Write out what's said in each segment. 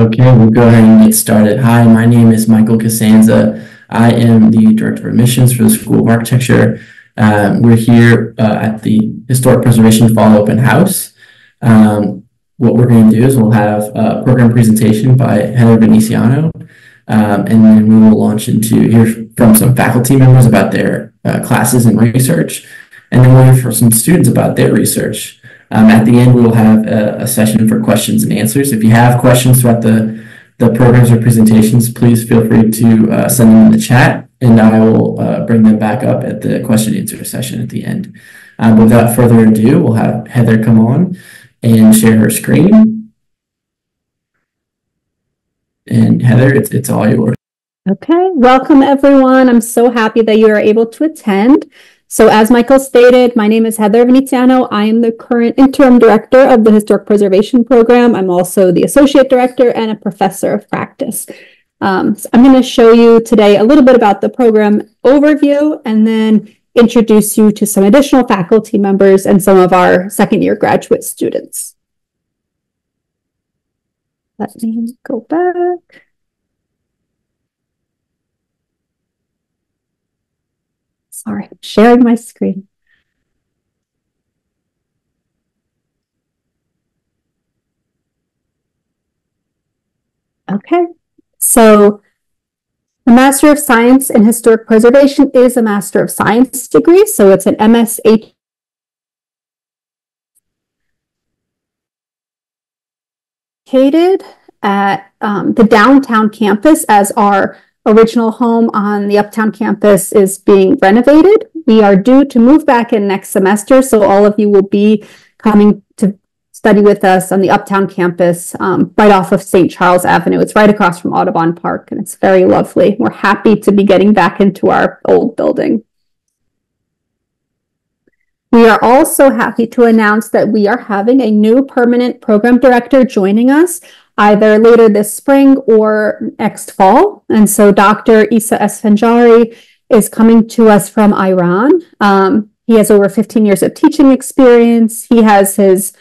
Okay, we'll go ahead and get started. Hi, my name is Michael Casanza. I am the Director of Admissions for the School of Architecture. We're here at the Historic Preservation Fall Open House. What we're going to do is we'll have a program presentation by Heather Veneciano, and then we will launch into hear from some faculty members about their classes and research, and then we'll hear from some students about their research. At the end, we will have a session for questions and answers. If you have questions throughout the programs or presentations, please feel free to send them in the chat, and I will bring them back up at the question and answer session at the end. Without further ado, we'll have Heather come on and share her screen. And Heather, it's all yours. Okay, welcome everyone. I'm so happy that you are able to attend. So as Michael stated, my name is Heather Veneciano. I am the current interim director of the Historic Preservation Program. I'm also the associate director and a professor of practice. So I'm going to show you today a little bit about the program overview and then introduce you to some additional faculty members and some of our second year graduate students. Let me go back. Sorry, I'm sharing my screen. Okay, so the Master of Science in Historic Preservation is a Master of Science degree, so it's an MSH. Located at the downtown campus, as our original home on the uptown campus is being renovated. We are due to move back in next semester, so all of you will be coming to study with us on the uptown campus right off of St. Charles Avenue. It's right across from Audubon Park, and it's very lovely. We're happy to be getting back into our old building. We are also happy to announce that we are having a new permanent program director joining us either later this spring or next fall. And so Dr. Isa Esfanjari is coming to us from Iran. He has over 15 years of teaching experience. He has his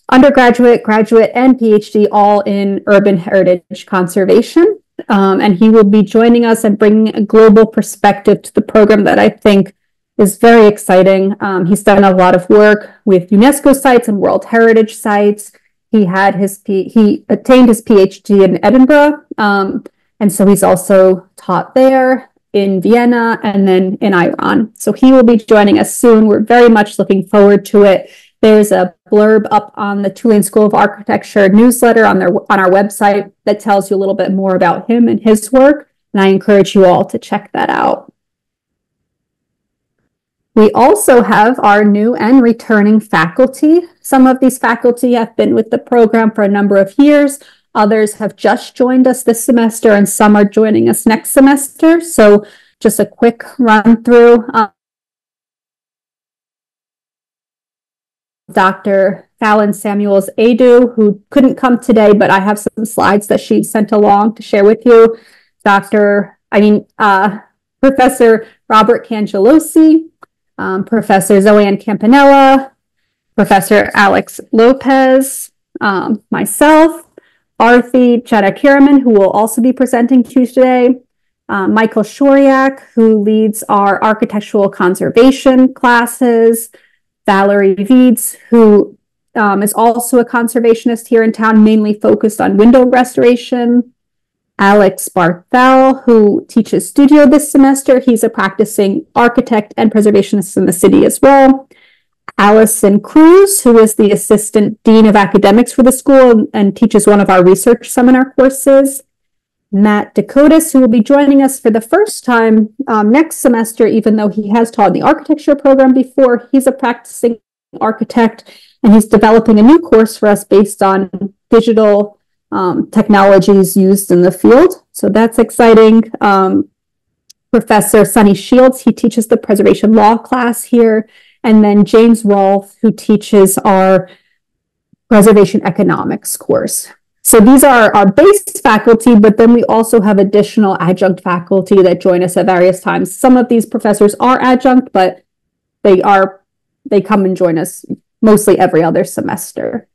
undergraduate, graduate, and PhD all in urban heritage conservation. And he will be joining us and bringing a global perspective to the program that I think is very exciting. He's done a lot of work with UNESCO sites and World Heritage sites. He attained his PhD in Edinburgh, and so he's also taught there in Vienna and then in Iran. So he will be joining us soon. We're very much looking forward to it. There's a blurb up on the Tulane School of Architecture newsletter on our website that tells you a little bit more about him and his work, and I encourage you all to check that out. We also have our new and returning faculty. Some of these faculty have been with the program for a number of years. Others have just joined us this semester, and some are joining us next semester. So just a quick run through. Dr. Fallon Samuels Adu, who couldn't come today, but I have some slides that she sent along to share with you. Professor Robert Cangelosi, Professor Zoanne Campanella, Professor Alex Lopez, myself, Arthi Chadakiraman, who will also be presenting to you today, Michael Shoriak, who leads our architectural conservation classes, Valerie Vides, who is also a conservationist here in town, mainly focused on window restoration, Alex Barthel, who teaches studio this semester. He's a practicing architect and preservationist in the city as well. Allison Cruz, who is the assistant dean of academics for the school and teaches one of our research seminar courses. Matt Dakotas, who will be joining us for the first time next semester, even though he has taught the architecture program before. He's a practicing architect, and he's developing a new course for us based on digital technologies used in the field. So that's exciting. Professor Sunny Shields, he teaches the preservation law class here. And then James Rolfe, who teaches our preservation economics course. So these are our base faculty, but then we also have additional adjunct faculty that join us at various times. Some of these professors are adjunct, but they come and join us mostly every other semester.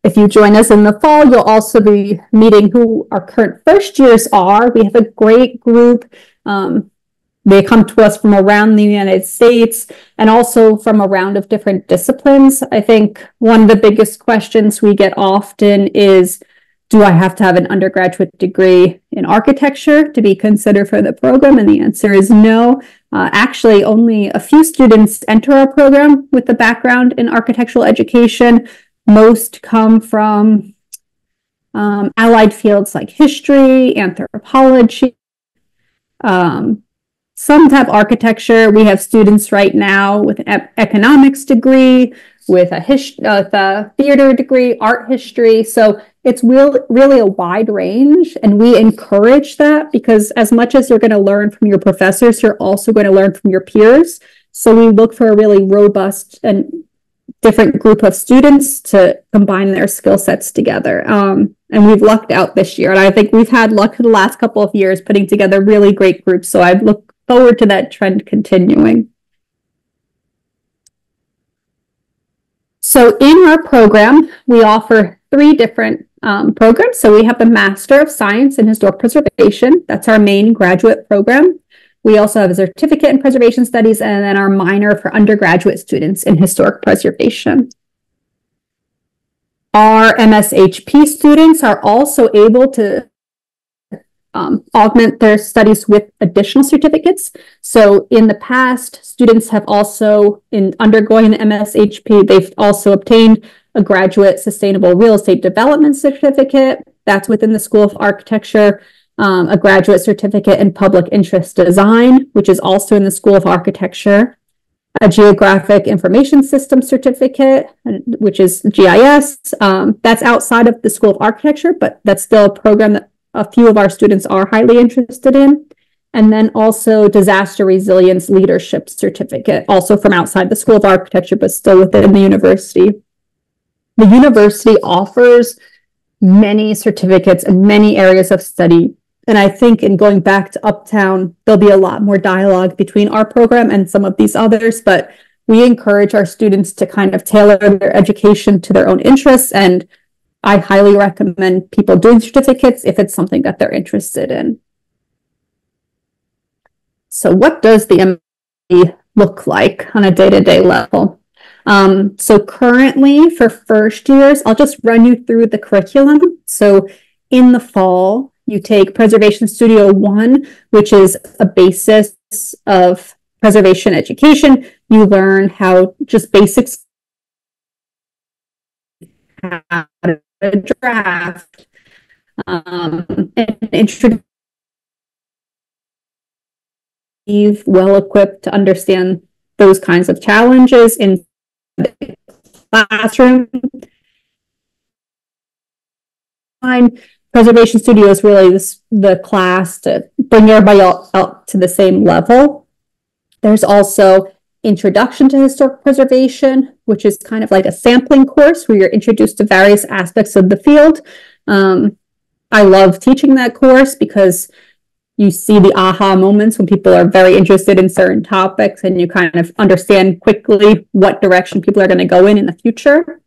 If you join us in the fall, you'll also be meeting who our current first years are. We have a great group. They come to us from around the United States and also from a round of different disciplines. I think one of the biggest questions we get often is, do I have to have an undergraduate degree in architecture to be considered for the program? And the answer is no. Actually, only a few students enter our program with a background in architectural education. Most come from allied fields like history, anthropology, some have architecture. We have students right now with an economics degree, with a theater degree, art history. So it's really a wide range, and we encourage that because as much as you're going to learn from your professors, you're also going to learn from your peers. So we look for a really robust and different group of students to combine their skill sets together. And we've lucked out this year. And I think we've had luck the last couple of years putting together really great groups. So I've looked forward to that trend continuing. So in our program, we offer 3 different programs. So we have the Master of Science in Historic Preservation. That's our main graduate program. We also have a certificate in preservation studies and then our minor for undergraduate students in historic preservation. Our MSHP students are also able to augment their studies with additional certificates. So in the past, students have also, in undergoing the MSHP, they've also obtained a graduate sustainable real estate development certificate. That's within the School of Architecture. A graduate certificate in public interest design, which is also in the School of Architecture, a geographic information system certificate, which is GIS. That's outside of the School of Architecture, but that's still a program that a few of our students are highly interested in. And then also disaster resilience leadership certificate, also from outside the School of Architecture, but still within the university. The university offers many certificates in many areas of study. And I think in going back to Uptown, there'll be a lot more dialogue between our program and some of these others, but we encourage our students to kind of tailor their education to their own interests. And I highly recommend people doing certificates if it's something that they're interested in. So what does the MSc look like on a day-to-day level? So currently for first years, I'll just run you through the curriculum. So in the fall, you take Preservation Studio 1, which is a basis of preservation education. You learn how just basics, how to draft, and introduce, well equipped to understand those kinds of challenges in the classroom. Preservation Studio is really the class to bring everybody up to the same level. There's also Introduction to Historic Preservation, which is kind of like a sampling course where you're introduced to various aspects of the field. I love teaching that course because you see the aha moments when people are very interested in certain topics and you kind of understand quickly what direction people are going to go in the future.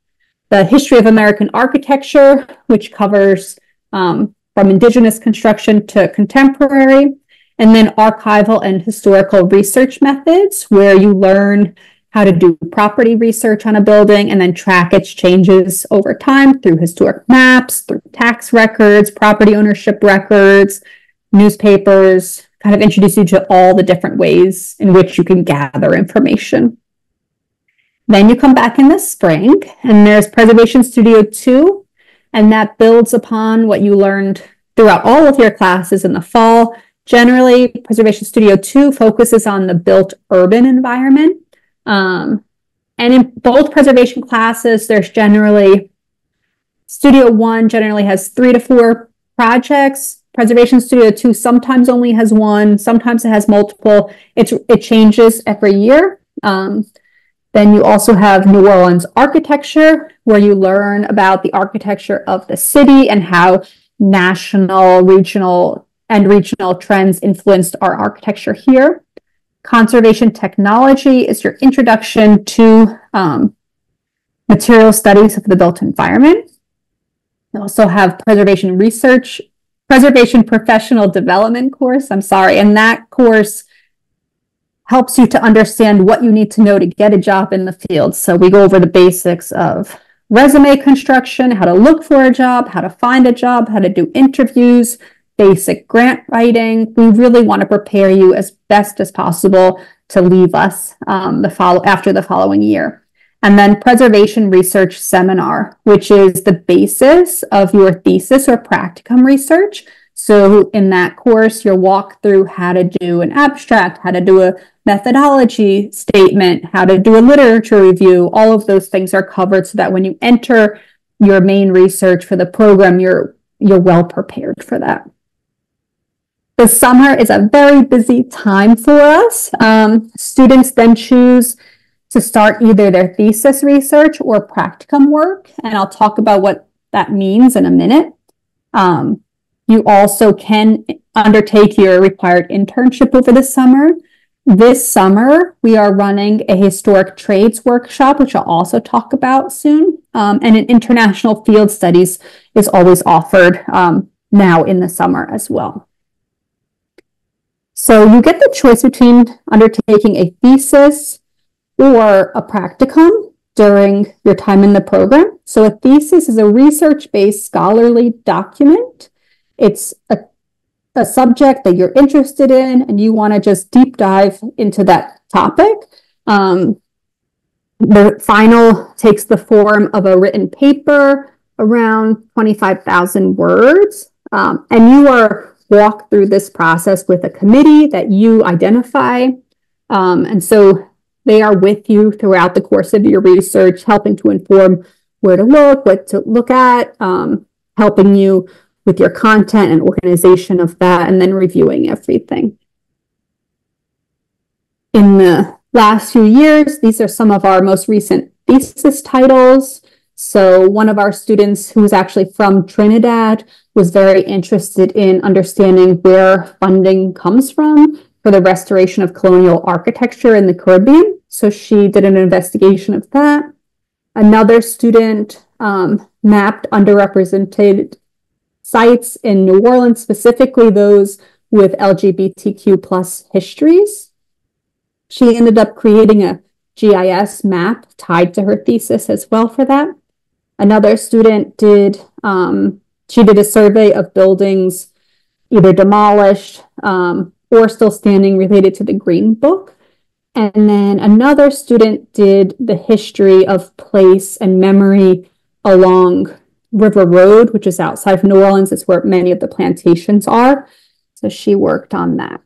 The History of American Architecture, which covers from indigenous construction to contemporary, and then archival and historical research methods, where you learn how to do property research on a building and then track its changes over time through historic maps, through tax records, property ownership records, newspapers, kind of introduce you to all the different ways in which you can gather information. Then you come back in the spring, and there's Preservation Studio 2, and that builds upon what you learned throughout all of your classes in the fall. Generally, Preservation Studio 2 focuses on the built urban environment. And in both preservation classes, there's generally, Studio 1 generally has 3 to 4 projects. Preservation Studio 2 sometimes only has 1, sometimes it has multiple. It changes every year. Then you also have New Orleans architecture, where you learn about the architecture of the city and how national, regional trends influenced our architecture here. Conservation technology is your introduction to material studies of the built environment. I also have preservation professional development course. I'm sorry. And that course helps you to understand what you need to know to get a job in the field. So we go over the basics of resume construction, how to look for a job, how to find a job, how to do interviews, basic grant writing. We really want to prepare you as best as possible to leave us after the following year. And then preservation research seminar, which is the basis of your thesis or practicum research. So in that course, you'll walk through how to do an abstract, how to do a methodology statement, how to do a literature review. All of those things are covered so that when you enter your main research for the program, you're well prepared for that. The summer is a very busy time for us. Students then choose to start either their thesis research or practicum work, and I'll talk about what that means in a minute. You also can undertake your required internship over the summer. This summer, we are running a historic trades workshop, which I'll also talk about soon. And an international field studies is always offered now in the summer as well. So you get the choice between undertaking a thesis or a practicum during your time in the program. So a thesis is a research-based scholarly document. It's a subject that you're interested in and you want to just deep dive into that topic. The final takes the form of a written paper around 25,000 words. And you are walked through this process with a committee that you identify. And so they are with you throughout the course of your research, helping to inform where to look, what to look at, helping you with your content and organization of that, and then reviewing everything. In the last few years, these are some of our most recent thesis titles. So one of our students who was actually from Trinidad was very interested in understanding where funding comes from for the restoration of colonial architecture in the Caribbean. So she did an investigation of that. Another student mapped underrepresented sites in New Orleans, specifically those with LGBTQ plus histories. She ended up creating a GIS map tied to her thesis as well for that. Another student did a survey of buildings either demolished or still standing related to the Green Book. And then another student did the history of place and memory along River Road, which is outside of New Orleans. It's where many of the plantations are. So she worked on that.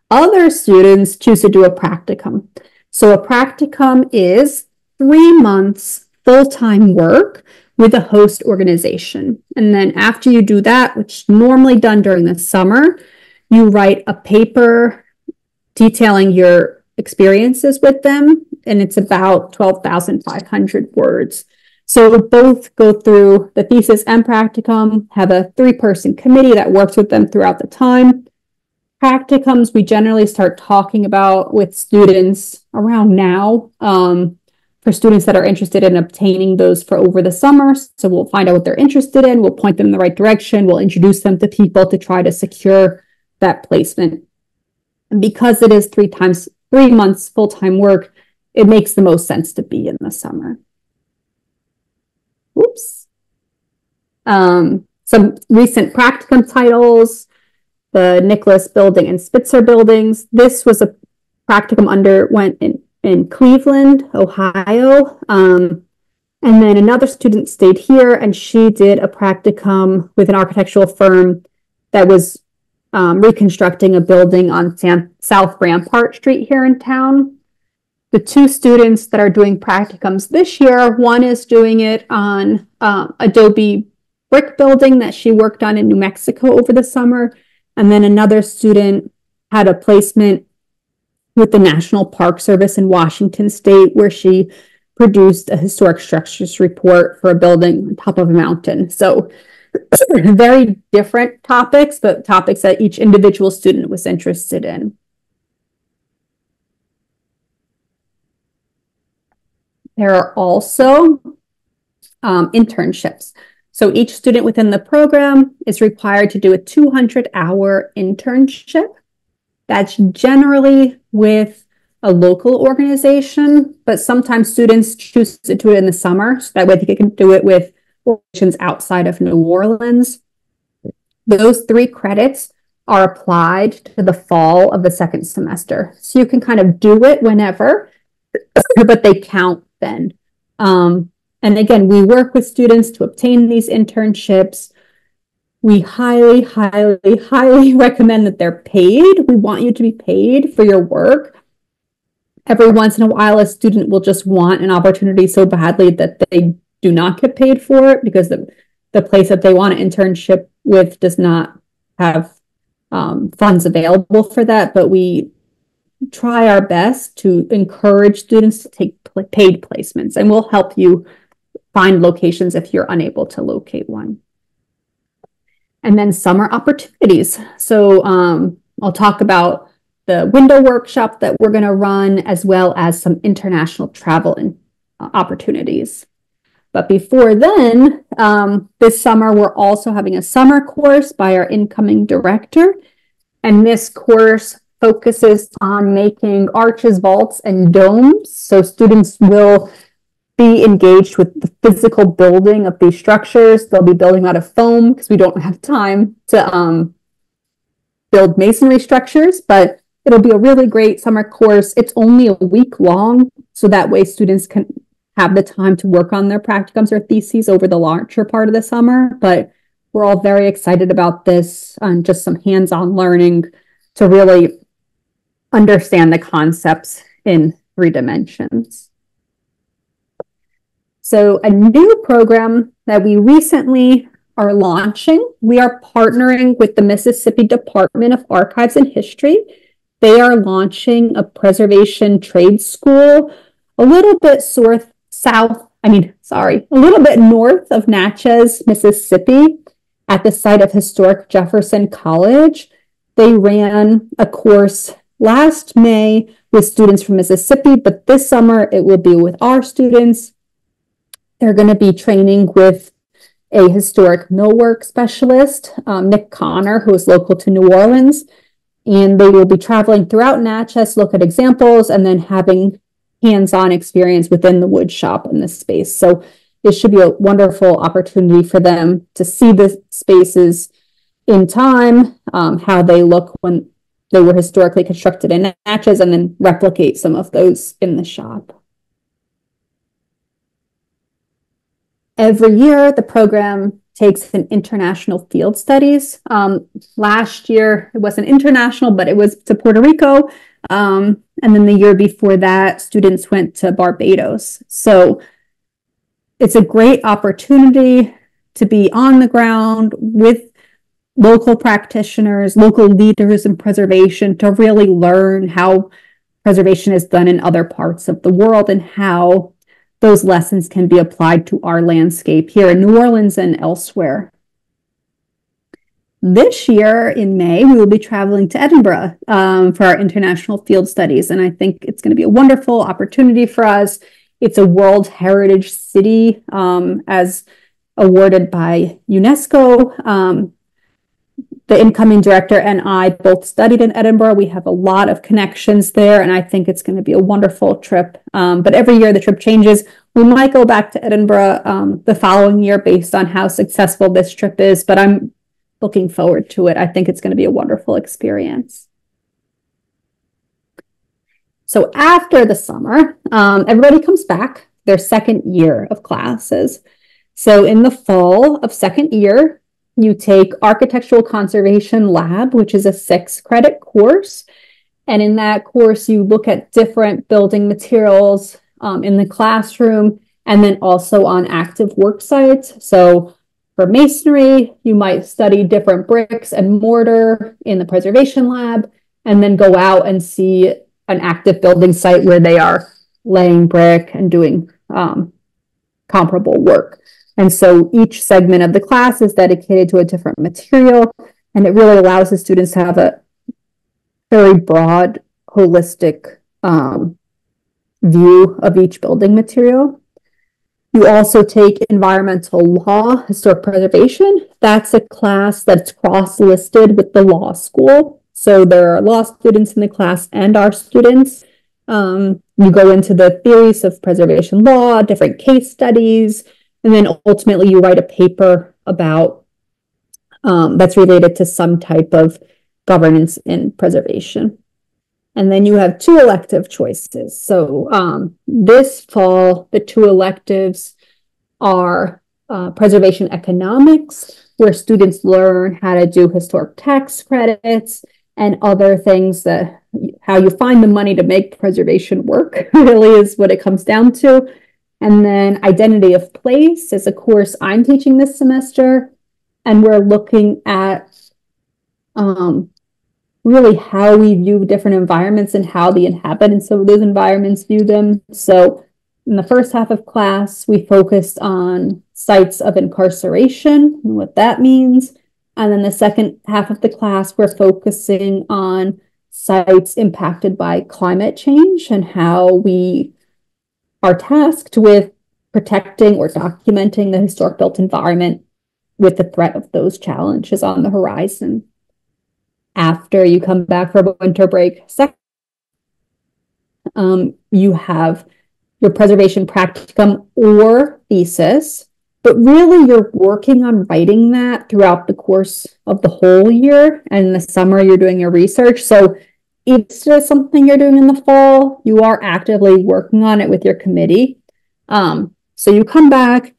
Other students choose to do a practicum. So a practicum is 3 months full-time work with a host organization. And then after you do that, which is normally done during the summer, you write a paper detailing your experiences with them. And it's about 12,500 words. So both go through the thesis and practicum, have a 3-person committee that works with them throughout the time. Practicums, we generally start talking about with students around now for students that are interested in obtaining those for over the summer. So we'll find out what they're interested in. We'll point them in the right direction. We'll introduce them to people to try to secure that placement. And because it is 3 months full-time work, it makes the most sense to be in the summer. Oops. Some recent practicum titles, the Nicholas Building and Spitzer buildings. This was a practicum underwent in Cleveland, Ohio. And then another student stayed here and she did a practicum with an architectural firm that was reconstructing a building on South Rampart Street here in town. The 2 students that are doing practicums this year, one is doing it on Adobe brick building that she worked on in New Mexico over the summer. And then another student had a placement with the National Park Service in Washington State, where she produced a historic structures report for a building on top of a mountain. So very different topics, but topics that each individual student was interested in. There are also internships. So each student within the program is required to do a 200-hour internship. That's generally with a local organization, but sometimes students choose to do it in the summer, so that way they can do it with organizations outside of New Orleans. Those 3 credits are applied to the fall of the second semester. So you can kind of do it whenever, but they count then. And again, we work with students to obtain these internships. We highly, highly, highly recommend that they're paid. We want you to be paid for your work. Every once in a while, a student will just want an opportunity so badly that they do not get paid for it because the place that they want an internship with does not have funds available for that. But we try our best to encourage students to take paid placements, and we'll help you find locations if you're unable to locate one. And then summer opportunities. So I'll talk about the window workshop that we're going to run, as well as some international travel and opportunities. But before then, this summer, we're also having a summer course by our incoming director. And this course focuses on making arches, vaults, and domes. So students will be engaged with the physical building of these structures. They'll be building out of foam because we don't have time to build masonry structures, but it'll be a really great summer course. It's only a week long, so that way students can have the time to work on their practicums or theses over the larger part of the summer. But we're all very excited about this, just some hands-on learning to really understand the concepts in 3 dimensions. So a new program that we recently are launching, we are partnering with the Mississippi Department of Archives and History. They are launching a preservation trade school a little bit a little bit north of Natchez, Mississippi, at the site of historic Jefferson College. They ran a course last May with students from Mississippi, but this summer it will be with our students. They're going to be training with a historic millwork specialist, Nick Connor, who is local to New Orleans. And they will be traveling throughout Natchez, look at examples, and then having hands-on experience within the wood shop in this space. So it should be a wonderful opportunity for them to see the spaces in time, how they look when they were historically constructed in Natchez, and then replicate some of those in the shop. Every year, the program takes an international field studies. Last year, it wasn't international, but it was to Puerto Rico. And then the year before that, students went to Barbados. So it's a great opportunity to be on the ground with local practitioners, local leaders in preservation, to really learn how preservation is done in other parts of the world and how those lessons can be applied to our landscape here in New Orleans and elsewhere. This year in May, we will be traveling to Edinburgh for our international field studies. And I think it's going to be a wonderful opportunity for us. It's a World Heritage City as awarded by UNESCO. The incoming director and I both studied in Edinburgh. We have a lot of connections there, and I think it's going to be a wonderful trip. But every year the trip changes. We might go back to Edinburgh the following year based on how successful this trip is, but I'm looking forward to it. I think it's going to be a wonderful experience. So after the summer, everybody comes back, their second year of classes. So in the fall of second year, you take Architectural Conservation Lab, which is a 6-credit course. And in that course, you look at different building materials in the classroom and then also on active work sites. So for masonry, you might study different bricks and mortar in the preservation lab and then go out and see an active building site where they are laying brick and doing comparable work. And so each segment of the class is dedicated to a different material, and it really allows the students to have a very broad, holistic view of each building material. You also take environmental law, historic preservation. That's a class that's cross-listed with the law school. So there are law students in the class and our students. You go into the theories of preservation law, different case studies, and then ultimately you write a paper about that's related to some type of governance in preservation. And then you have two elective choices. So this fall, the two electives are preservation economics, where students learn how to do historic tax credits and other things that how you find the money to make preservation work really is what it comes down to. And then identity of place is a course I'm teaching this semester. And we're looking at really how we view different environments and how the inhabitants of those environments view them. So in the first half of class, we focused on sites of incarceration and what that means. And then the second half of the class, we're focusing on sites impacted by climate change and how we are tasked with protecting or documenting the historic built environment with the threat of those challenges on the horizon. After you come back from winter break, you have your preservation practicum or thesis, but really you're working on writing that throughout the course of the whole year. And in the summer, you're doing your research. So if it's just something you're doing in the fall, you are actively working on it with your committee. So you come back,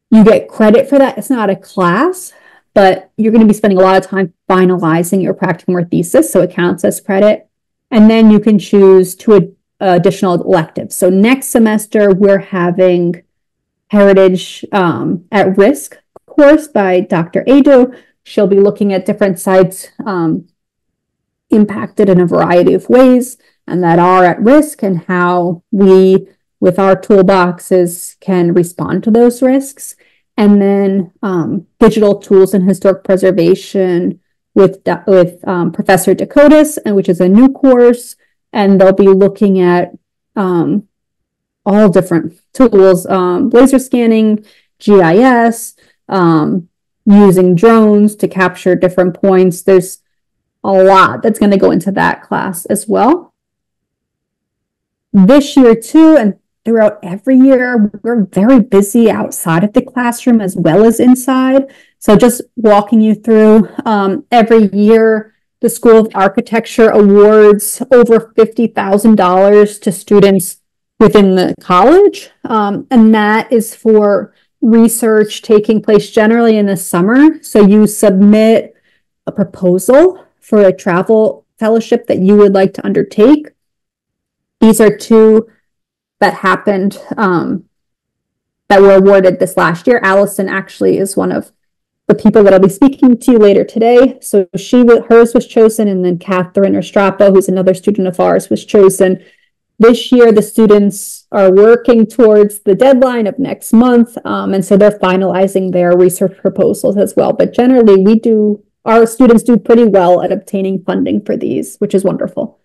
you get credit for that. It's not a class, but you're going to be spending a lot of time finalizing your practicum or thesis, so it counts as credit. And then you can choose two additional electives. So next semester, we're having Heritage at Risk course by Dr. Ado. She'll be looking at different sites impacted in a variety of ways and that are at risk, and how we, with our toolboxes, can respond to those risks. And then digital tools in historic preservation with Professor Dakotas, and which is a new course, and they'll be looking at all different tools, laser scanning, GIS, using drones to capture different points. There's a lot that's going to go into that class as well. This year too, and throughout every year, we're very busy outside of the classroom as well as inside. So just walking you through, every year, the School of Architecture awards over $50,000 to students within the college. And that is for research taking place generally in the summer. So you submit a proposal for a travel fellowship that you would like to undertake. These are two that happened that were awarded this last year. Allison actually is one of the people that I'll be speaking to later today. So hers was chosen, and then Catherine Estrapo, who's another student of ours, was chosen. This year, the students are working towards the deadline of next month, and so they're finalizing their research proposals as well. But generally, our students do pretty well at obtaining funding for these, which is wonderful.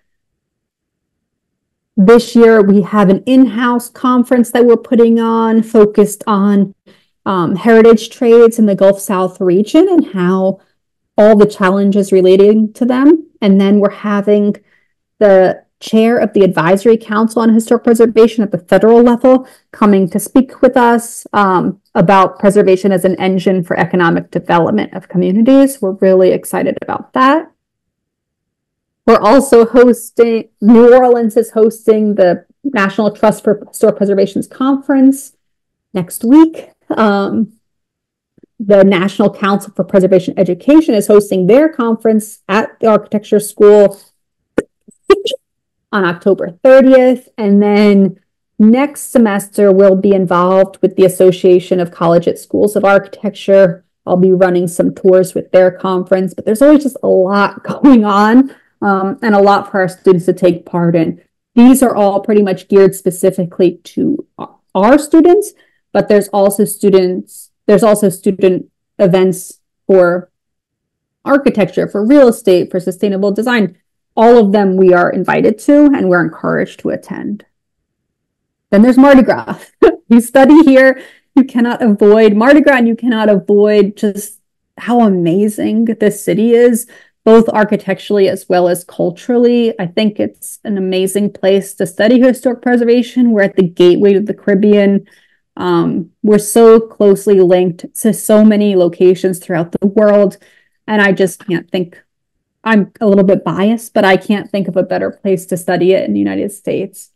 This year, we have an in-house conference that we're putting on focused on heritage trades in the Gulf South region and how all the challenges relating to them. And then we're having the chair of the Advisory Council on Historic Preservation at the federal level coming to speak with us about preservation as an engine for economic development of communities. We're really excited about that. We're also hosting, New Orleans is hosting the National Trust for Historic Preservation's conference next week. The National Council for Preservation Education is hosting their conference at the architecture school on October 30th. And then next semester, we'll be involved with the Association of Collegiate Schools of Architecture. I'll be running some tours with their conference, but there's always just a lot going on. And a lot for our students to take part in. These are all pretty much geared specifically to our students, but there's also student events for architecture, for real estate, for sustainable design. All of them we are invited to, and we're encouraged to attend. Then there's Mardi Gras. You study here, you cannot avoid Mardi Gras, and you cannot avoid just how amazing this city is, both architecturally as well as culturally. I think it's an amazing place to study historic preservation. We're at the gateway to the Caribbean. We're so closely linked to so many locations throughout the world. And I just can't think, I'm a little bit biased, but I can't think of a better place to study it in the United States.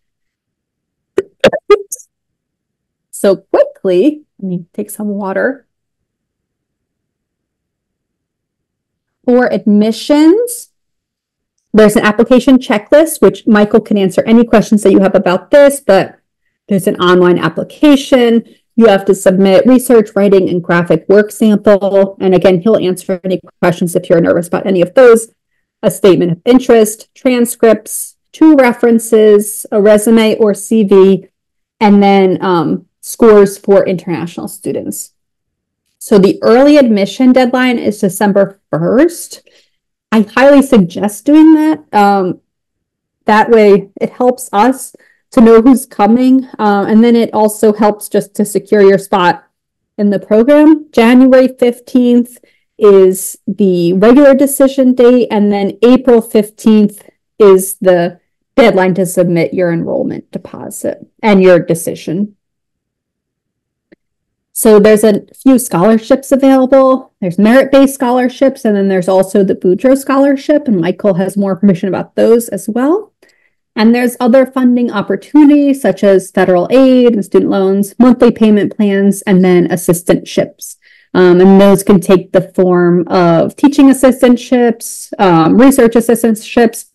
So quickly, let me take some water. For admissions, there's an application checklist, which Michael can answer any questions that you have about this, but there's an online application. You have to submit research, writing, and graphic work sample. And again, he'll answer any questions if you're nervous about any of those. A statement of interest, transcripts, 2 references, a resume or CV, and then scores for international students. So the early admission deadline is December 1st. I highly suggest doing that. That way it helps us to know who's coming. And then it also helps just to secure your spot in the program. January 15th is the regular decision date. And then April 15th is the deadline to submit your enrollment deposit and your decision. So there's a few scholarships available. There's merit-based scholarships, and then there's also the Boudreaux Scholarship, and Michael has more information about those as well. And there's other funding opportunities such as federal aid and student loans, monthly payment plans, and then assistantships. And those can take the form of teaching assistantships, research assistantships.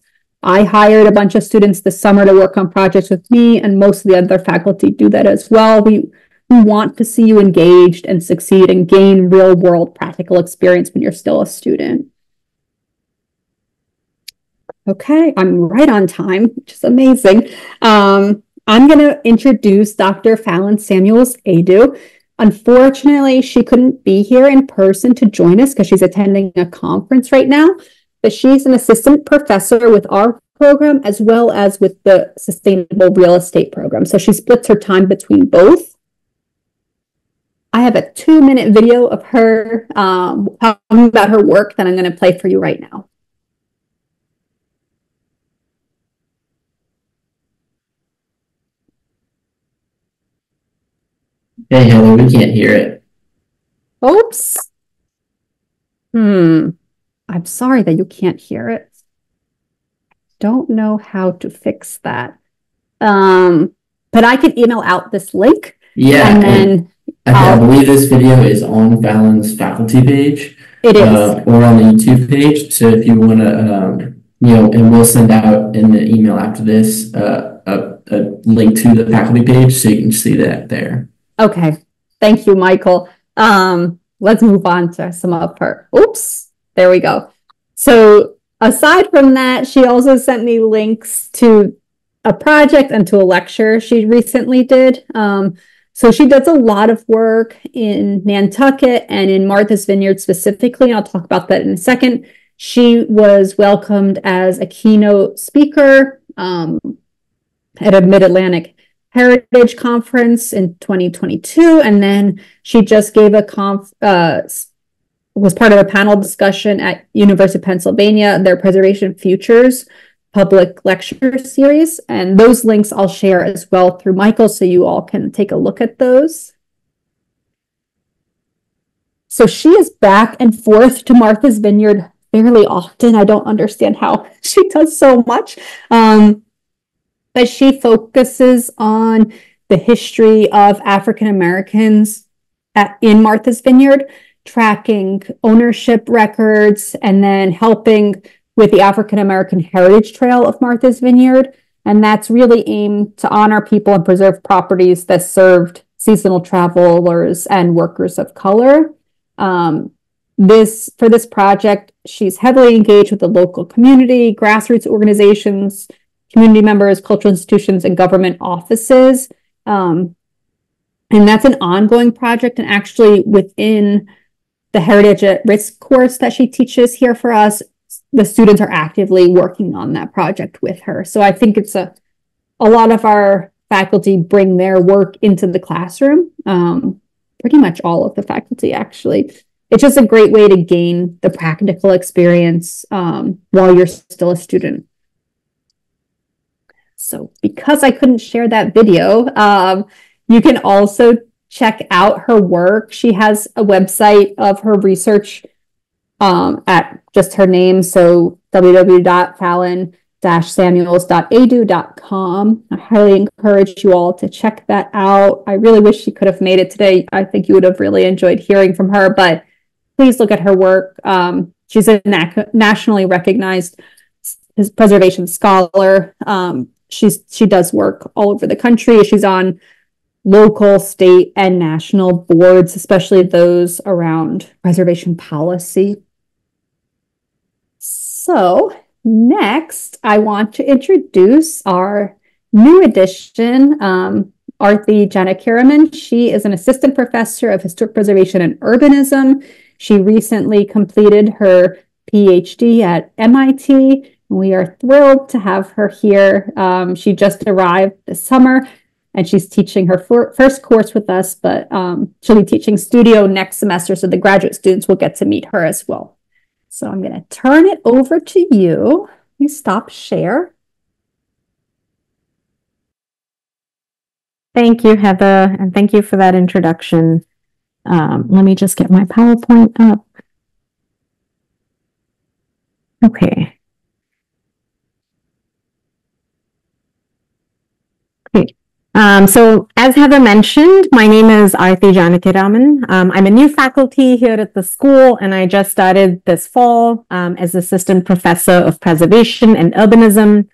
I hired a bunch of students this summer to work on projects with me, and most of the other faculty do that as well. We want to see you engaged and succeed and gain real-world practical experience when you're still a student. Okay, I'm right on time, which is amazing. I'm going to introduce Dr. Fallon Samuels-Adu. Unfortunately, she couldn't be here in person to join us because she's attending a conference right now, but she's an assistant professor with our program as well as with the Sustainable Real Estate program. So she splits her time between both. I have a 2-minute video of her talking about her work that I'm going to play for you right now. Hey, Heather, we can't hear it. Oops. I'm sorry that you can't hear it. Don't know how to fix that. But I can email out this link. Yeah, and then I believe this video is on Fallon's faculty page. It is. Or on the YouTube page. So if you want to, and we'll send out in the email after this a link to the faculty page so you can see that there. Okay. Thank you, Michael. Let's move on to some of her. Oops. There we go. So aside from that, she also sent me links to a project and to a lecture she recently did. So she does a lot of work in Nantucket and in Martha's Vineyard specifically. I'll talk about that in a second. She was welcomed as a keynote speaker at a Mid-Atlantic Heritage Conference in 2022. And then she just gave was part of a panel discussion at University of Pennsylvania, their Preservation Futures public lecture series. And those links I'll share as well through Michael, so you all can take a look at those. So she is back and forth to Martha's Vineyard fairly often. I don't understand how she does so much. But she focuses on the history of African Americans in Martha's Vineyard, tracking ownership records, and then helping with the African American Heritage Trail of Martha's Vineyard. And that's really aimed to honor people and preserve properties that served seasonal travelers and workers of color. For this project, she's heavily engaged with the local community, grassroots organizations, community members, cultural institutions, and government offices. And that's an ongoing project. And actually within the Heritage at Risk course that she teaches here for us, the students are actively working on that project with her. So I think it's a lot of our faculty bring their work into the classroom. Pretty much all of the faculty, actually. It's just a great way to gain the practical experience while you're still a student. So because I couldn't share that video, you can also check out her work. She has a website of her research at just her name. So www.fallon-samuels.edu.com. I highly encourage you all to check that out. I really wish she could have made it today. I think you would have really enjoyed hearing from her, but please look at her work. She's a nationally recognized preservation scholar. She does work all over the country. She's on local, state, and national boards, especially those around preservation policy. So next, I want to introduce our new addition, Arthi Janakiraman. She is an assistant professor of historic preservation and urbanism. She recently completed her PhD at MIT. We are thrilled to have her here. She just arrived this summer, and she's teaching her first course with us, but she'll be teaching studio next semester, so the graduate students will get to meet her as well. So I'm going to turn it over to you. You stop share. Thank you, Heather, and thank you for that introduction. Let me just get my PowerPoint up. Okay. Great. So as Heather mentioned, my name is Arthi Janakiraman. I'm a new faculty here at the school, and I just started this fall as assistant professor of preservation and urbanism.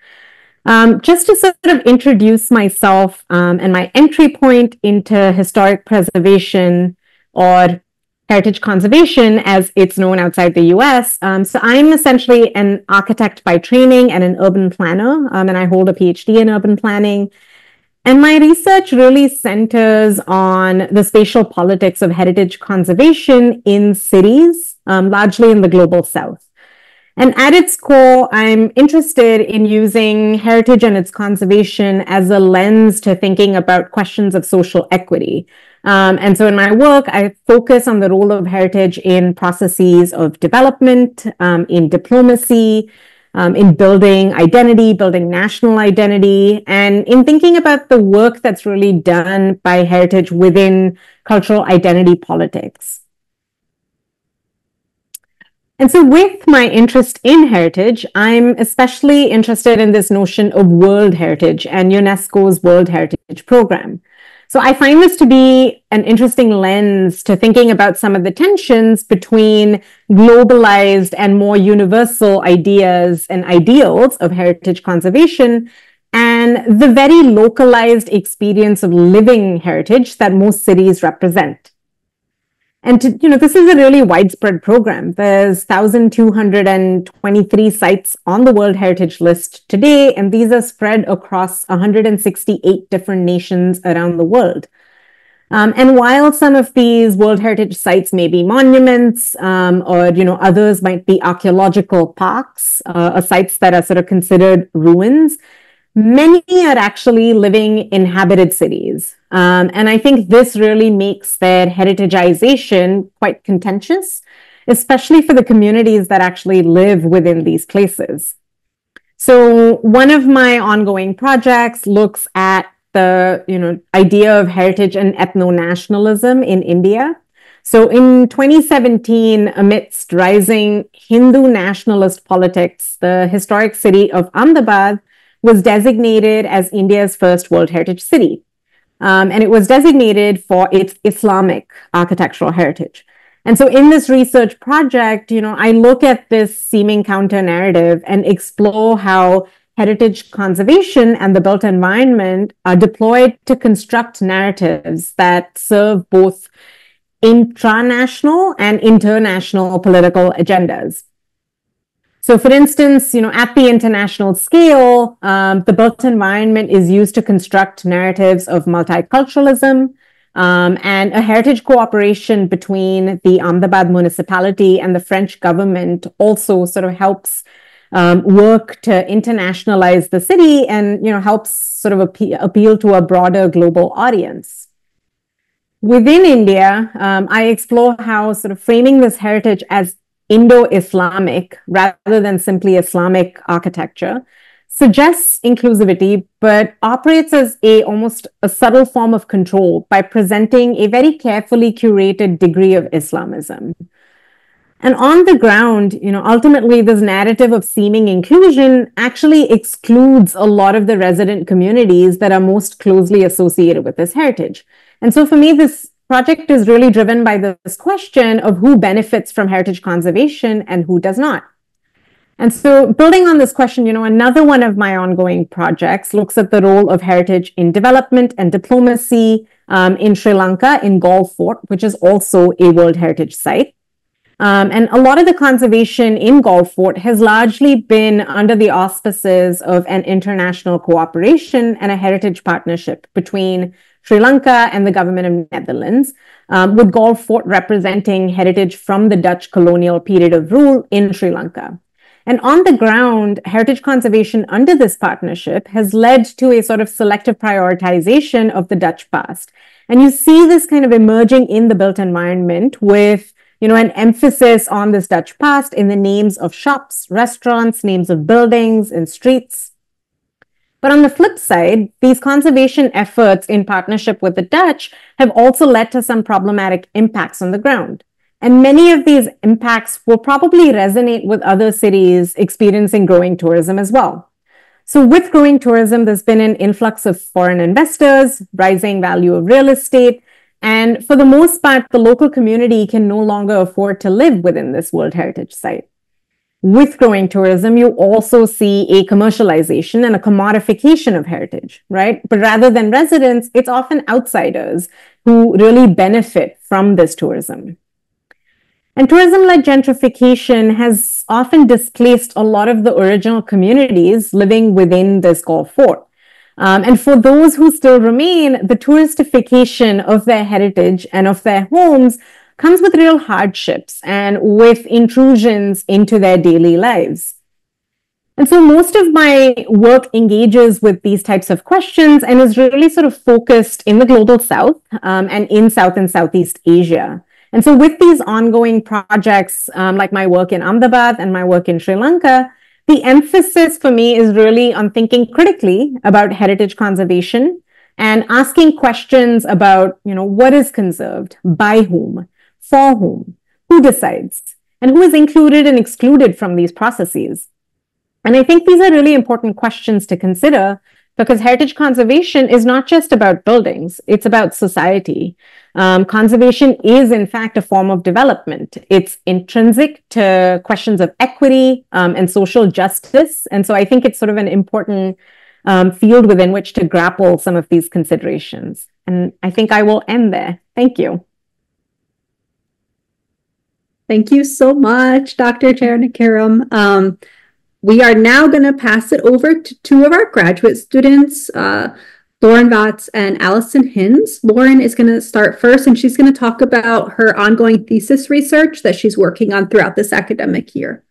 Just to sort of introduce myself and my entry point into historic preservation or heritage conservation as it's known outside the US. So I'm essentially an architect by training and an urban planner, and I hold a PhD in urban planning. And my research really centers on the spatial politics of heritage conservation in cities, largely in the global South. And at its core, I'm interested in using heritage and its conservation as a lens to thinking about questions of social equity. And so in my work, I focus on the role of heritage in processes of development, in diplomacy, in building identity, building national identity, and in thinking about the work that's really done by heritage within cultural identity politics. And so with my interest in heritage, I'm especially interested in this notion of World Heritage and UNESCO's World Heritage Program. So I find this to be an interesting lens to thinking about some of the tensions between globalized and more universal ideas and ideals of heritage conservation and the very localized experience of living heritage that most cities represent. And this is a really widespread program. There's 1,223 sites on the World Heritage List today, and these are spread across 168 different nations around the world. And while some of these World Heritage sites may be monuments, or others might be archaeological parks, or sites that are sort of considered ruins, many are actually living inhabited cities. And I think this really makes their heritageization quite contentious, especially for the communities that actually live within these places. So one of my ongoing projects looks at the idea of heritage and ethno-nationalism in India. So in 2017, amidst rising Hindu nationalist politics, the historic city of Ahmedabad was designated as India's first World Heritage City. And it was designated for its Islamic architectural heritage. And so in this research project, I look at this seeming counter-narrative and explore how heritage conservation and the built environment are deployed to construct narratives that serve both intranational and international political agendas. So for instance, at the international scale, the built environment is used to construct narratives of multiculturalism, and a heritage cooperation between the Ahmedabad municipality and the French government also sort of helps work to internationalize the city and, helps sort of appeal to a broader global audience. Within India, I explore how sort of framing this heritage as Indo-Islamic rather than simply Islamic architecture suggests inclusivity, but operates as almost a subtle form of control by presenting a very carefully curated degree of Islamism. And on the ground, ultimately, this narrative of seeming inclusion actually excludes a lot of the resident communities that are most closely associated with this heritage. And so for me, this project is really driven by this question of who benefits from heritage conservation and who does not. And so building on this question, another one of my ongoing projects looks at the role of heritage in development and diplomacy in Sri Lanka, in Galle Fort, which is also a World Heritage Site. And a lot of the conservation in Galle Fort has largely been under the auspices of an international cooperation and a heritage partnership between Sri Lanka and the government of Netherlands, with Galle Fort representing heritage from the Dutch colonial period of rule in Sri Lanka. And on the ground, heritage conservation under this partnership has led to a sort of selective prioritization of the Dutch past. And you see this kind of emerging in the built environment with, an emphasis on this Dutch past in the names of shops, restaurants, names of buildings and streets. But on the flip side, these conservation efforts in partnership with the Dutch have also led to some problematic impacts on the ground. And many of these impacts will probably resonate with other cities experiencing growing tourism as well. So with growing tourism, there's been an influx of foreign investors, rising value of real estate, and for the most part, the local community can no longer afford to live within this World Heritage Site. With growing tourism, you also see a commercialization and a commodification of heritage, right? But rather than residents, it's often outsiders who really benefit from this tourism. And tourism-led gentrification has often displaced a lot of the original communities living within this Galle Fort. And for those who still remain, the touristification of their heritage and of their homes comes with real hardships and with intrusions into their daily lives. And so most of my work engages with these types of questions and is really sort of focused in the global south and in South and Southeast Asia. And so with these ongoing projects, like my work in Ahmedabad and my work in Sri Lanka, the emphasis for me is really on thinking critically about heritage conservation and asking questions about, what is conserved, by whom, for whom, who decides, and who is included and excluded from these processes. And I think these are really important questions to consider because heritage conservation is not just about buildings, it's about society. Conservation is, in fact, a form of development. It's intrinsic to questions of equity and social justice. And so I think it's sort of an important field within which to grapple some of these considerations. And I think I will end there. Thank you. Thank you so much, Dr. Charnakaram. We are now going to pass it over to two of our graduate students, Lauren Vatz and Allison Hinz. Lauren is going to start first, and she's going to talk about her ongoing thesis research that she's working on throughout this academic year.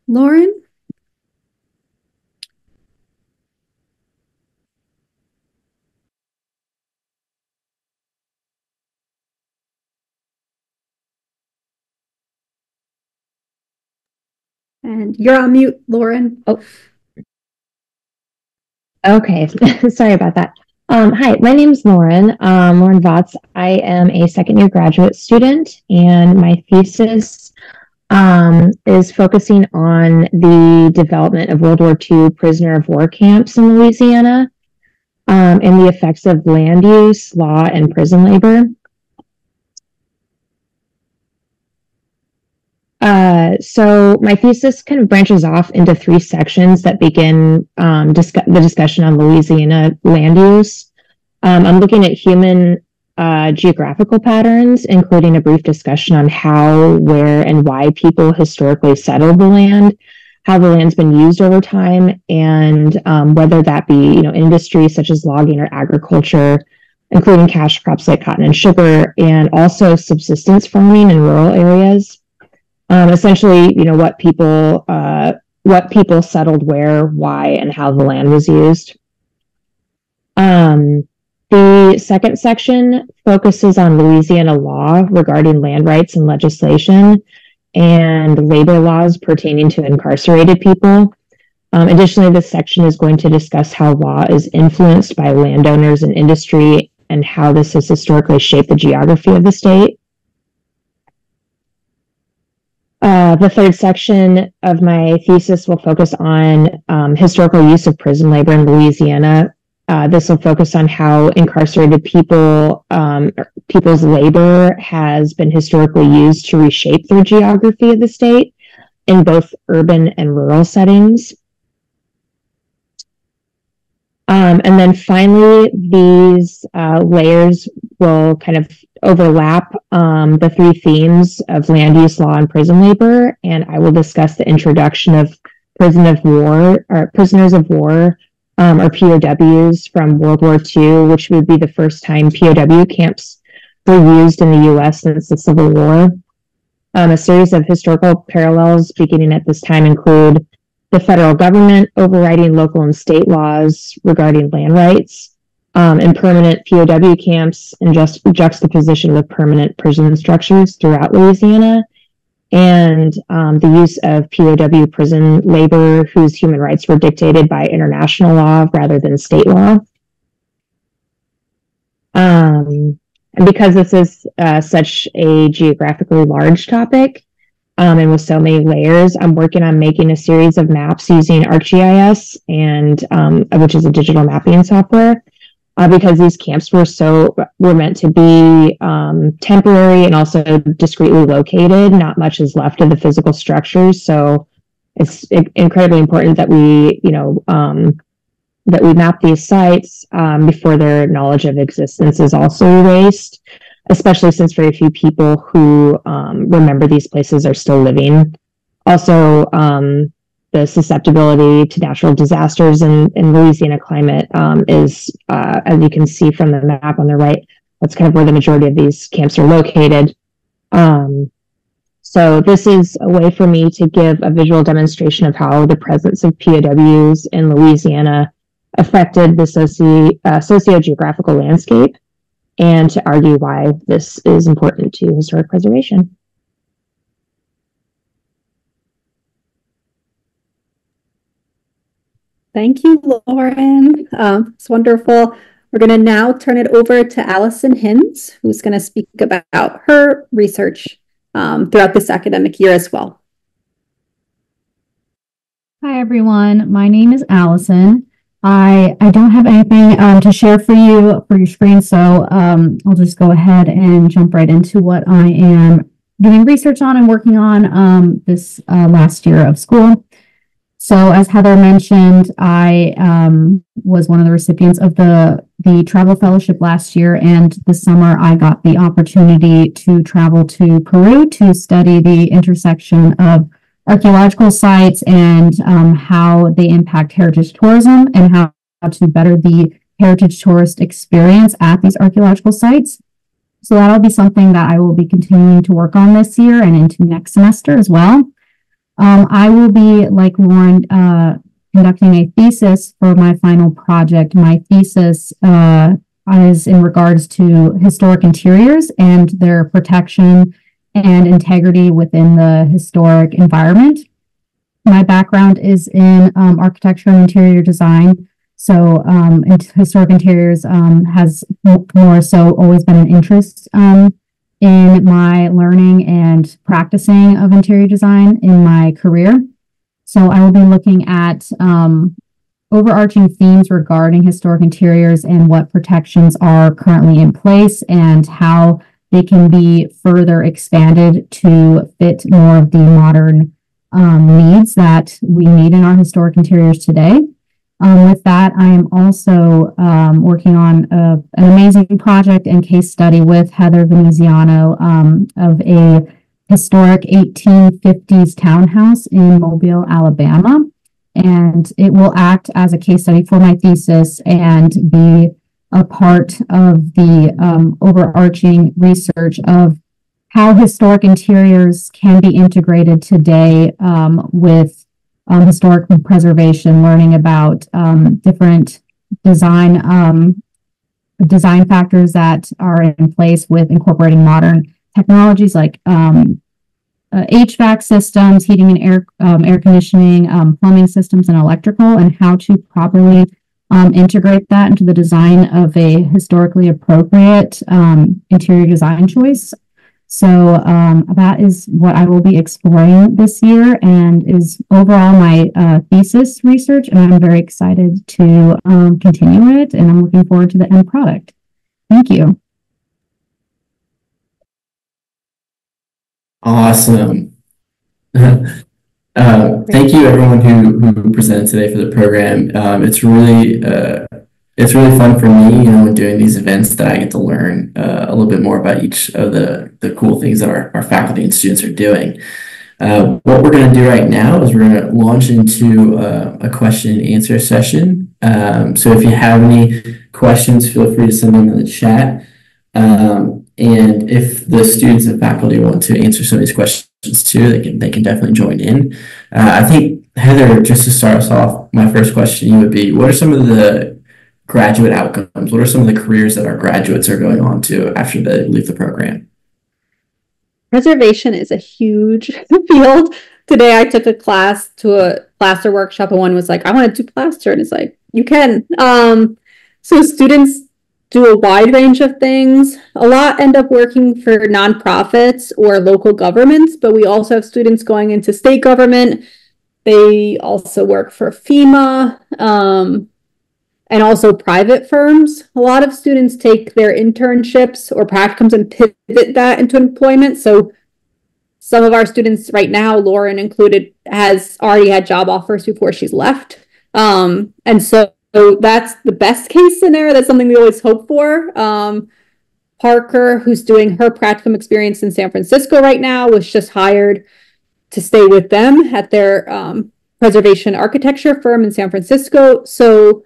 Lauren? And you're on mute, Lauren. Oh. Okay, sorry about that. Hi, my name is Lauren Vatz. I am a second-year graduate student, and my thesis is focusing on the development of World War II prisoner of war camps in Louisiana and the effects of land use, law, and prison labor. So my thesis kind of branches off into three sections that begin the discussion on Louisiana land use. I'm looking at human geographical patterns, including a brief discussion on how, where, and why people historically settled the land, how the land's been used over time, and whether that be industries such as logging or agriculture, including cash crops like cotton and sugar, and also subsistence farming in rural areas. Essentially, what people what people settled where, why, and how the land was used. The second section focuses on Louisiana law regarding land rights and legislation and labor laws pertaining to incarcerated people. Additionally, this section is going to discuss how law is influenced by landowners and industry and how this has historically shaped the geography of the state. The third section of my thesis will focus on historical use of prison labor in Louisiana. This will focus on how incarcerated people's labor has been historically used to reshape the geography of the state in both urban and rural settings. And then finally, these layers will kind of overlap the three themes of land use, law, and prison labor. And I will discuss the introduction of prisoners of war, or POWs from World War II, which would be the first time POW camps were used in the U.S. since the Civil War. A series of historical parallels beginning at this time include the federal government overriding local and state laws regarding land rights, and permanent POW camps in juxtaposition with permanent prison structures throughout Louisiana, and the use of POW prison labor whose human rights were dictated by international law rather than state law. And because this is such a geographically large topic, and with so many layers, I'm working on making a series of maps using ArcGIS, and which is a digital mapping software, because these camps were meant to be temporary and also discreetly located. Not much is left of the physical structures, so it's incredibly important that we, that we map these sites before their knowledge of existence is also erased, especially since very few people who remember these places are still living. Also, the susceptibility to natural disasters in Louisiana climate is, as you can see from the map on the right, that's kind of where the majority of these camps are located. So this is a way for me to give a visual demonstration of how the presence of POWs in Louisiana affected the socio-geographical landscape, and to argue why this is important to historic preservation. Thank you, Lauren. It's wonderful. We're going to now turn it over to Allison Hinds, who's going to speak about her research throughout this academic year as well. Hi, everyone. My name is Allison. I don't have anything to share for you for your screen, so I'll just go ahead and jump right into what I am doing research on and working on this last year of school. So as Heather mentioned, I was one of the recipients of the travel fellowship last year, and this summer I got the opportunity to travel to Peru to study the intersection of archaeological sites and how they impact heritage tourism and how to better the heritage tourist experience at these archaeological sites. So that'll be something that I will be continuing to work on this year and into next semester as well. I will be, like Lauren, conducting a thesis for my final project. My thesis is in regards to historic interiors and their protection and integrity within the historic environment. My background is in architecture and interior design. So historic interiors has more so always been an interest in my learning and practicing of interior design in my career. So I will be looking at overarching themes regarding historic interiors and what protections are currently in place and how they can be further expanded to fit more of the modern needs that we need in our historic interiors today. With that, I am also working on an amazing project and case study with Heather Veneziano of a historic 1850s townhouse in Mobile, Alabama. And it will act as a case study for my thesis and be a part of the overarching research of how historic interiors can be integrated today with historic preservation, learning about different design factors that are in place with incorporating modern technologies like HVAC systems, heating and air conditioning, plumbing systems, and electrical, and how to properly integrate that into the design of a historically appropriate interior design choice. So that is what I will be exploring this year and is overall my thesis research, and I'm very excited to continue it, and I'm looking forward to the end product. Thank you. Awesome. Thank you everyone who presented today for the program. It's really fun for me, when doing these events, that I get to learn a little bit more about each of the cool things that our faculty and students are doing. What we're going to do right now is we're going to launch into a question and answer session. So if you have any questions, feel free to send them in the chat. And if the students and faculty want to answer some of these questions too, they can definitely join in. I think, Heather, just to start us off, my first question would be, what are some of the graduate outcomes? What are some of the careers that our graduates are going on to after they leave the program? Preservation is a huge field. Today I took a class to a plaster workshop, and one was like, I want to do plaster, and it's like, you can. So students do a wide range of things. A lot end up working for nonprofits or local governments, but we also have students going into state government. They also work for FEMA, and also private firms. A lot of students take their internships or practicums and pivot that into employment. So some of our students right now, Lauren included, has already had job offers before she's left. And so that's the best case scenario. That's something we always hope for. Parker, who's doing her practicum experience in San Francisco right now, was just hired to stay with them at their preservation architecture firm in San Francisco. So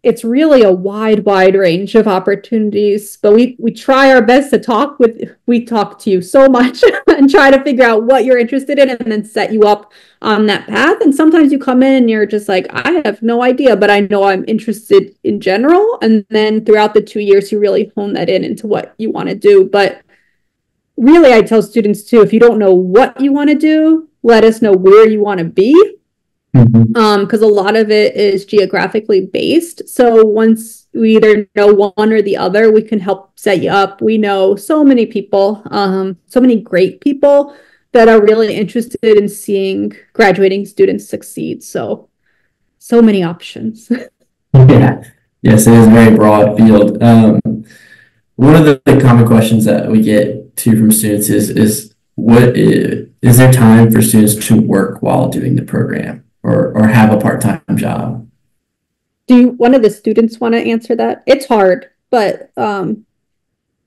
it's really a wide range of opportunities, but we try our best to we talk to you so much and try to figure out what you're interested in and then set you up on that path. And sometimes you come in and you're just like, I have no idea, but I know I'm interested in general. And then throughout the 2 years, you really hone that into what you want to do. But really, I tell students too, if you don't know what you want to do, let us know where you want to be. Because a lot of it is geographically based. So once we either know one or the other, we can help set you up. We know so many people, so many great people that are really interested in seeing graduating students succeed. So many options. Yeah. Yes, it is a very broad field. One of the common questions that we get from students is there time for students to work while doing the program? Or have a part-time job? Do one of the students want to answer that? It's hard, but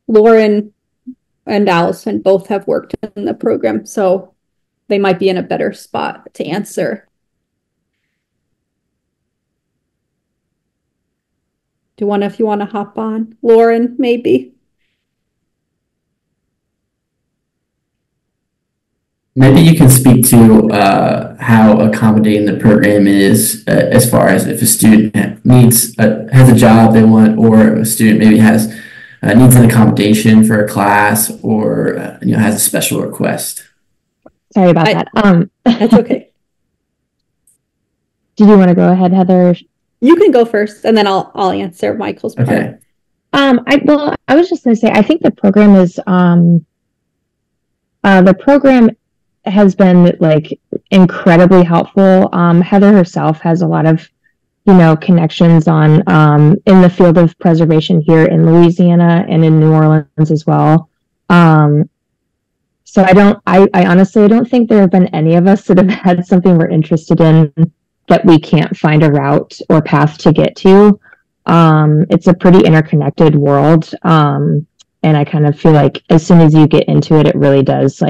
Lauren and Allison both have worked in the program, so they might be in a better spot to answer. If you want to hop on? Lauren, maybe. Maybe you can speak to how accommodating the program is as far as if a student has a job they want, or a student maybe needs an accommodation for a class, or has a special request. Sorry about that. That's okay. Did you want to go ahead, Heather? You can go first, and then I'll answer Michael's part. Okay. I was just going to say, I think the program has been incredibly helpful. Heather herself has a lot of, connections in the field of preservation here in Louisiana and in New Orleans as well. So I honestly don't think there have been any of us that have had something we're interested in that we can't find a route or path to get to. It's a pretty interconnected world. And I kind of feel like as soon as you get into it, it really does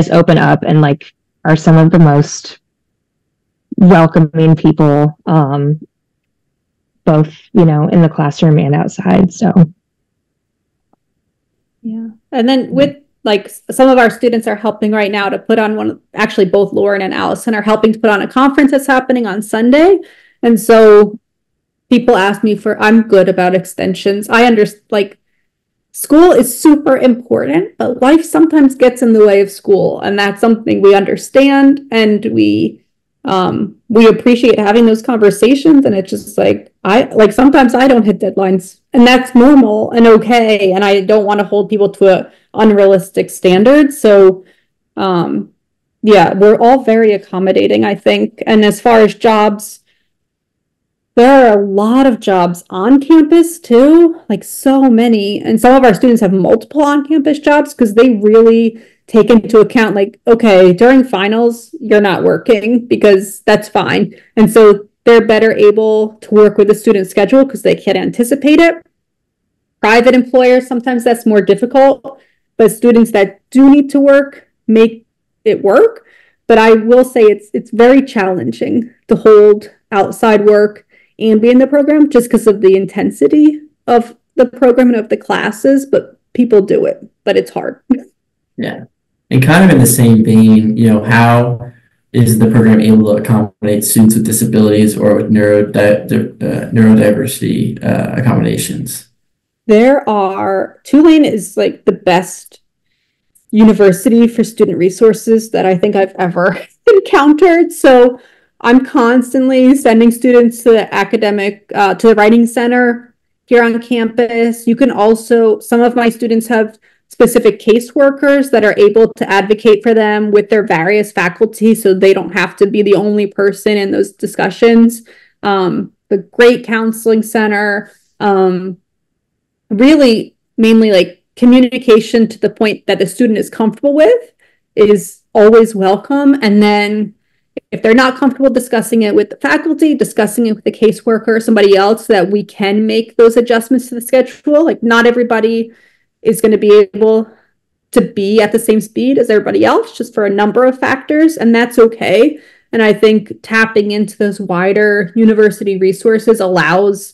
open up and are some of the most welcoming people, both, in the classroom and outside. So. Yeah. And then like some of our students are helping right now to put on actually both Lauren and Allison are helping to put on a conference that's happening on Sunday. And so people ask me I'm good about extensions. I understand, like, school is super important, but life sometimes gets in the way of school. And that's something we understand, and we appreciate having those conversations. And it's just like, sometimes I don't hit deadlines, and that's normal and okay. And I don't want to hold people to a unrealistic standard. So, yeah, we're all very accommodating, I think. And as far as jobs, there are a lot of jobs on campus too, like so many. And some of our students have multiple on-campus jobs because they really take into account, like, okay, during finals, you're not working because that's fine. And so they're better able to work with the student schedule because they can anticipate it. Private employers, sometimes that's more difficult, but students that do need to work make it work. But I will say it's very challenging to hold outside work and be in the program just because of the intensity of the program and of the classes, but people do it, but it's hard. Yeah. And kind of in the same vein, how is the program able to accommodate students with disabilities or with neurodiversity accommodations? Tulane is like the best university for student resources that I think I've ever encountered. So I'm constantly sending students to the writing center here on campus. You can also, some of my students have specific caseworkers that are able to advocate for them with their various faculty, so they don't have to be the only person in those discussions. The great counseling center, really mainly like communication to the point that the student is comfortable with is always welcome. And then if they're not comfortable discussing it with the faculty, discussing it with the caseworker or somebody else, so that we can make those adjustments to the schedule. Like, not everybody is going to be able to be at the same speed as everybody else, just for a number of factors, and that's okay. And I think tapping into those wider university resources allows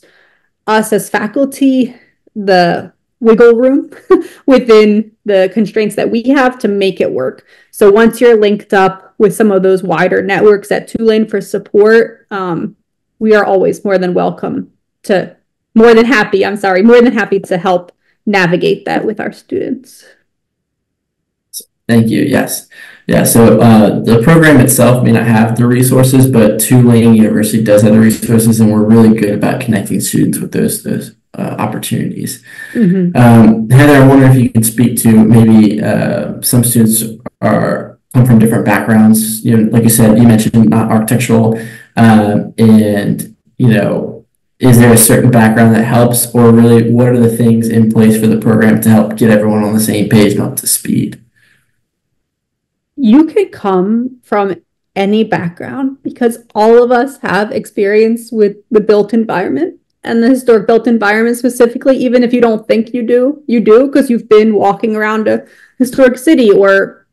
us as faculty the wiggle room within the constraints that we have to make it work. So once you're linked up with some of those wider networks at Tulane for support, we are always more than happy to help navigate that with our students. Thank you. Yes. Yeah. So the program itself may not have the resources, but Tulane University does have the resources, and we're really good about connecting students with those opportunities. Mm-hmm. Heather, I wonder if you could speak to maybe some students come from different backgrounds. Like you said, you mentioned not architectural, and is there a certain background that helps, or really what are the things in place for the program to help get everyone on the same page and up to speed? You could come from any background because all of us have experience with the built environment and the historic built environment specifically. Even if you don't think you do because you've been walking around a historic city, or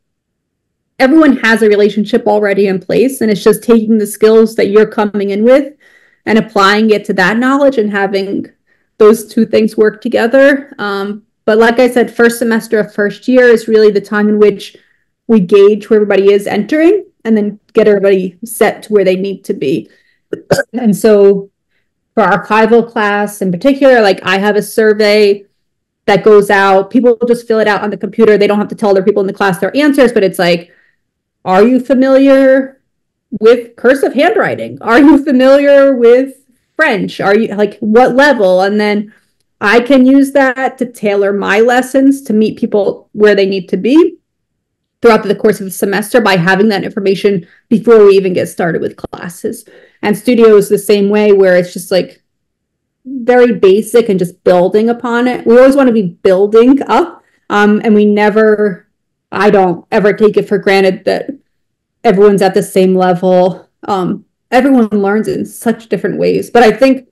everyone has a relationship already in place, and it's just taking the skills that you're coming in with and applying it to that knowledge and having those two things work together. But like I said, first semester of first year is really the time in which we gauge where everybody is entering and then get everybody set to where they need to be. And so for our archival class in particular, like, I have a survey that goes out. People just fill it out on the computer. They don't have to tell other people in the class their answers, but it's like, are you familiar with cursive handwriting? Are you familiar with French? Are you, like, what level? And then I can use that to tailor my lessons to meet people where they need to be throughout the course of the semester by having that information before we even get started with classes. And studio is the same way, where it's just like very basic and just building upon it. We always want to be building up, and I don't ever take it for granted that everyone's at the same level. Everyone learns in such different ways. But I think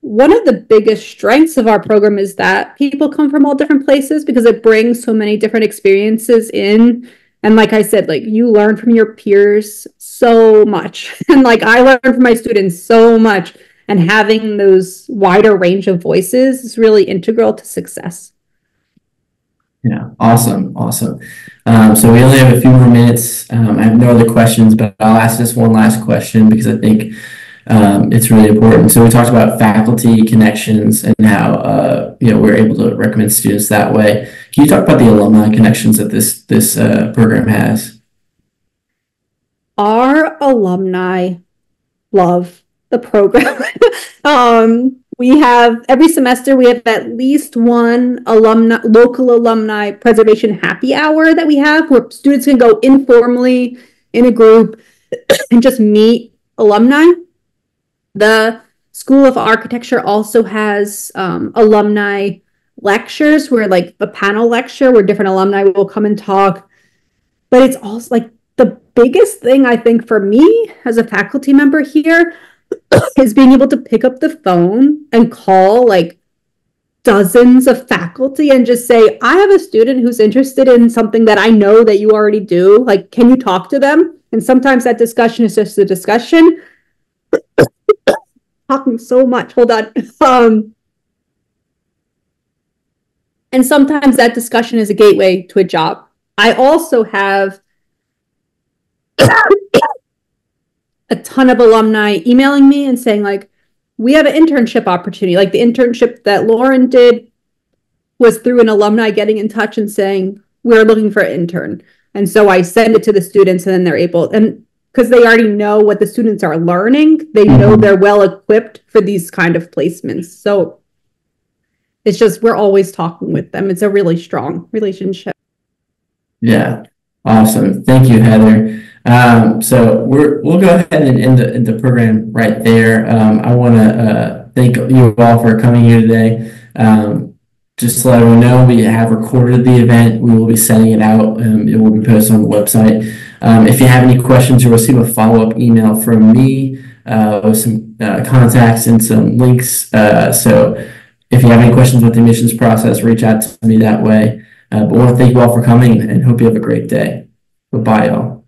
one of the biggest strengths of our program is that people come from all different places because it brings so many different experiences in. And like I said, like, you learn from your peers so much. And like, I learn from my students so much. And having those wider range of voices is really integral to success. Yeah, awesome, awesome. So we only have a few more minutes. I have no other questions, but I'll ask this one last question because I think it's really important. So we talked about faculty connections and how we're able to recommend students that way. Can you talk about the alumni connections that this program has? Our alumni love the program. We have every semester we have at least one local alumni preservation happy hour that we have where students can go informally in a group and just meet alumni. The School of Architecture also has alumni lectures where like a panel lecture where different alumni will come and talk. But it's also like the biggest thing I think for me as a faculty member here is being able to pick up the phone and call like dozens of faculty and just say, I have a student who's interested in something that I know that you already do. Like, can you talk to them? And sometimes that discussion is just a discussion. Talking so much. Hold on. And sometimes that discussion is a gateway to a job. I also have a ton of alumni emailing me and saying like, we have an internship opportunity. Like the internship that Lauren did was through an alumni getting in touch and saying, we're looking for an intern. And so I send it to the students and then they're able, and because they already know what the students are learning, they know they're well equipped for these kind of placements. So it's just, we're always talking with them. It's a really strong relationship. Yeah, awesome. Thank you, Heather. So we'll go ahead and end the program right there. I want to thank you all for coming here today. Just to let everyone know, we have recorded the event. We will be sending it out. It will be posted on the website. If you have any questions, you'll receive a follow-up email from me with some contacts and some links. So if you have any questions with the admissions process, reach out to me that way. But I want to thank you all for coming and hope you have a great day. Goodbye, y'all.